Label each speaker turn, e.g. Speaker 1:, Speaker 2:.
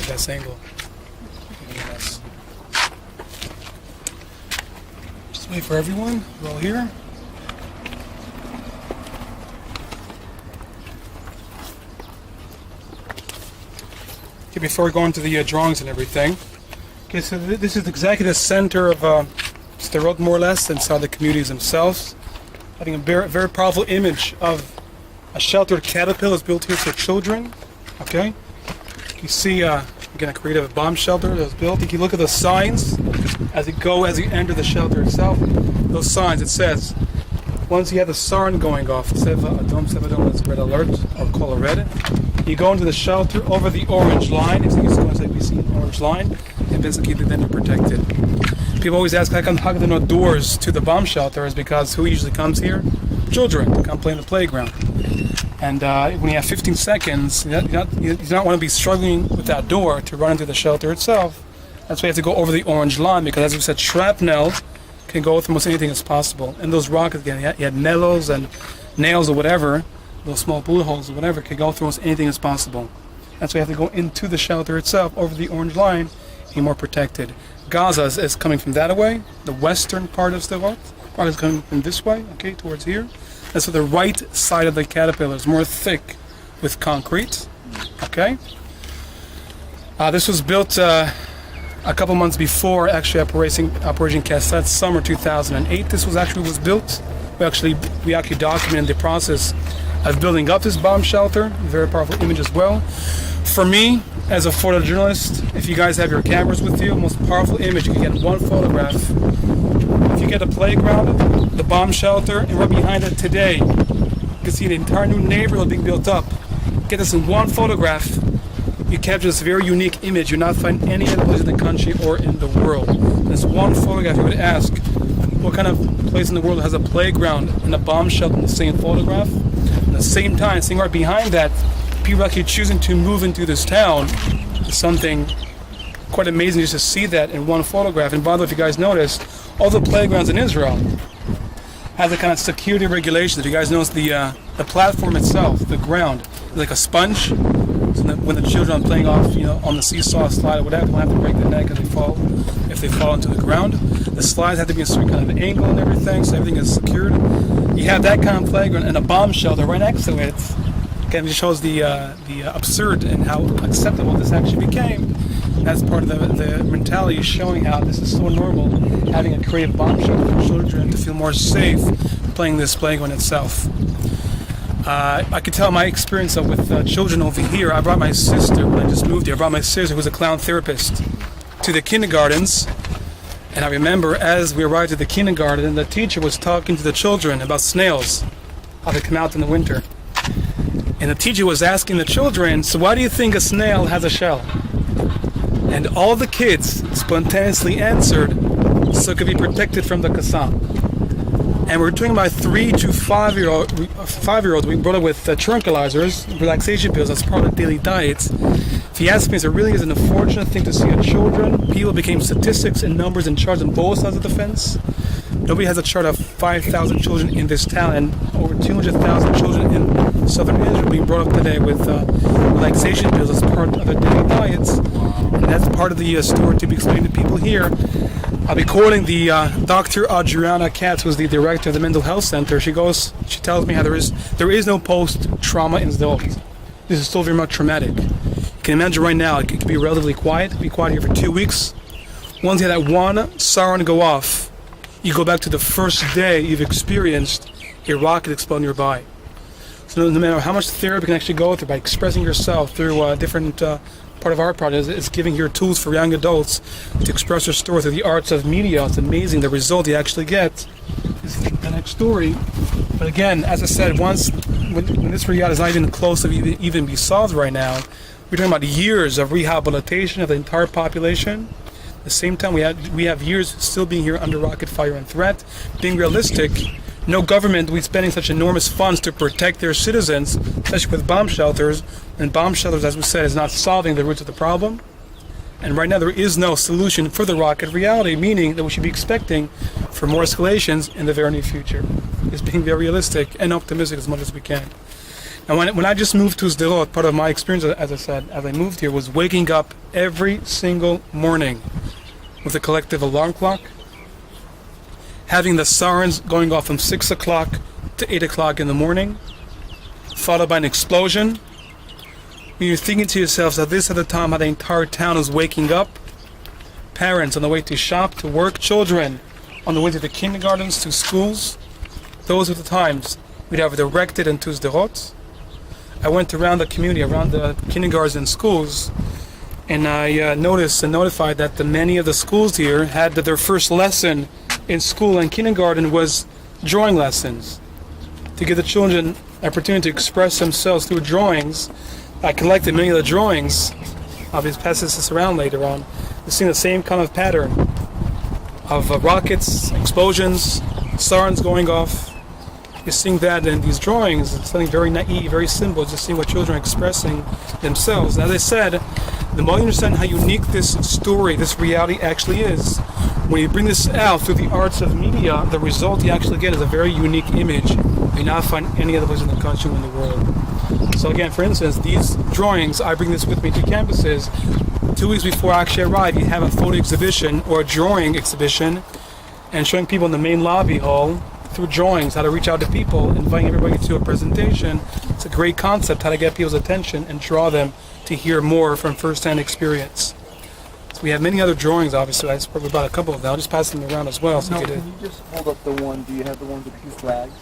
Speaker 1: the best angle. Just wait for everyone. We're all here. Okay, before we go into the drawings and everything. Okay, so this is exactly the center of Sderot, more or less, inside the communities themselves. Having a very, very powerful image of a sheltered caterpillar is built here for children. Okay, you see again a creative bomb shelter that was built. If you look at the signs as you enter the shelter itself, those signs, it says, once you have the siren going off, that's red alert or color red. You go into the shelter over the orange line. It's going to be seen orange line, and basically then you're protected. People always ask, how come there are no doors to the bomb shelter? Is because who usually comes here? Children to come play in the playground. And when you have 15 seconds, you don't want to be struggling with that door to run into the shelter itself. That's why you have to go over the orange line, because as we said, shrapnel can go with almost anything as possible. And those rockets, again, you had nails and nails or whatever, those small bullet holes or whatever, can go through almost anything as possible. That's why you have to go into the shelter itself, over the orange line, and you're more protected. Gaza is coming from that way. The western part of Sderot part is coming from this way, okay, towards here. And so the right side of the caterpillar is more thick with concrete, okay. This was built a couple months before actually Operation Cassette, summer 2008. This was built. We actually documented the process of building up this bomb shelter. Very powerful image as well. For me, as a photojournalist, if you guys have your cameras with you, most powerful image, you can get one photograph. If you get a playground, the bomb shelter, and right behind it today, you can see the entire new neighborhood being built up. Get this in one photograph. You capture this very unique image. You'll not find any other place in the country or in the world. This one photograph, you would ask, what kind of place in the world has a playground and a bomb shelter in the same photograph? At the same time, seeing right behind that, people actually choosing to move into this town is something quite amazing just to see that in one photograph. And by the way, if you guys noticed, all the playgrounds in Israel have the kind of security regulations. If you guys notice, the platform itself, the ground, is like a sponge. So that when the children are playing off, on the seesaw slide or whatever, they don't have to break their neck if they fall into the ground. The slides have to be a certain kind of angle and everything, so everything is secured. You have that kind of playground and a bomb shelter right next to it. Again, it shows the absurd and how acceptable this actually became. That's part of the mentality, showing how this is so normal, having a creative bomb shelter for children to feel more safe playing this playground itself. I could tell my experience with children over here. I brought my sister when I just moved here. I brought my sister, who was a clown therapist, to the kindergartens. And I remember as we arrived at the kindergarten, the teacher was talking to the children about snails, how they come out in the winter. And the teacher was asking the children, so why do you think a snail has a shell? And all the kids spontaneously answered, so it could be protected from the Qassam. And we're talking about 3 to 5-year-olds. We brought up with tranquilizers, relaxation pills as part of daily diets. If you ask me, it really is an unfortunate thing to see children. People became statistics and numbers in charge on both sides of the fence. Nobody has a chart of 5,000 children in this town and over 200,000 children in southern Israel being brought up today with relaxation pills as part of their daily diets. And that's part of the story to be explained to people here. I'll be quoting the Dr. Adriana Katz, who's the director of the Mental Health Center. She tells me how there is no post-trauma in Sderot. This is still very much traumatic. You can imagine right now, it could be relatively quiet. Be quiet here for 2 weeks. Once you have that one siren go off, you go back to the first day you've experienced a rocket explode nearby. So no matter how much therapy you can actually go through by expressing yourself through different part of our project is giving here tools for young adults to express their story through the arts of media. It's amazing the result you actually get. This is the next story. But again, as I said, when this reality is not even close to even be solved right now, we're talking about years of rehabilitation of the entire population. At the same time, we have years still being here under rocket fire and threat. Being realistic, no government will be spending such enormous funds to protect their citizens, especially with bomb shelters. And bomb shelters, as we said, is not solving the roots of the problem. And right now there is no solution for the rocket reality, meaning that we should be expecting for more escalations in the very near future. It's being very realistic and optimistic as much as we can. And when I just moved to Sderot, part of my experience, as I said, as I moved here, was waking up every single morning with a collective alarm clock, having the sirens going off from 6 o'clock to 8 o'clock in the morning, followed by an explosion. When you're thinking to yourselves at this at the time how the entire town is waking up, parents on the way to shop, to work, children on the way to the kindergartens, to schools, those were the times we'd have it erected into Sderot. I went around the community, around the kindergartens and schools, and I noticed and notified that many of the schools here had that their first lesson in school and kindergarten was drawing lessons. To give the children an opportunity to express themselves through drawings, I collected many of the drawings. I'll be passing this around later on. You're seeing the same kind of pattern of rockets, explosions, sirens going off. You're seeing that in these drawings. It's something very naive, very simple, just seeing what children are expressing themselves. And as I said, the more you understand how unique this story, this reality actually is, when you bring this out through the arts of media, the result you actually get is a very unique image you not find any other place in the country or in the world. So again, for instance, these drawings, I bring this with me to campuses. 2 weeks before I actually arrive, you have a photo exhibition or a drawing exhibition, and showing people in the main lobby hall through drawings how to reach out to people, inviting everybody to a presentation. It's a great concept how to get people's attention and draw them to hear more from first-hand experience. So we have many other drawings, obviously. I spoke about a couple of them. I'll just pass them around as well. So
Speaker 2: can you just hold up the one? Do you have the one with the two flags?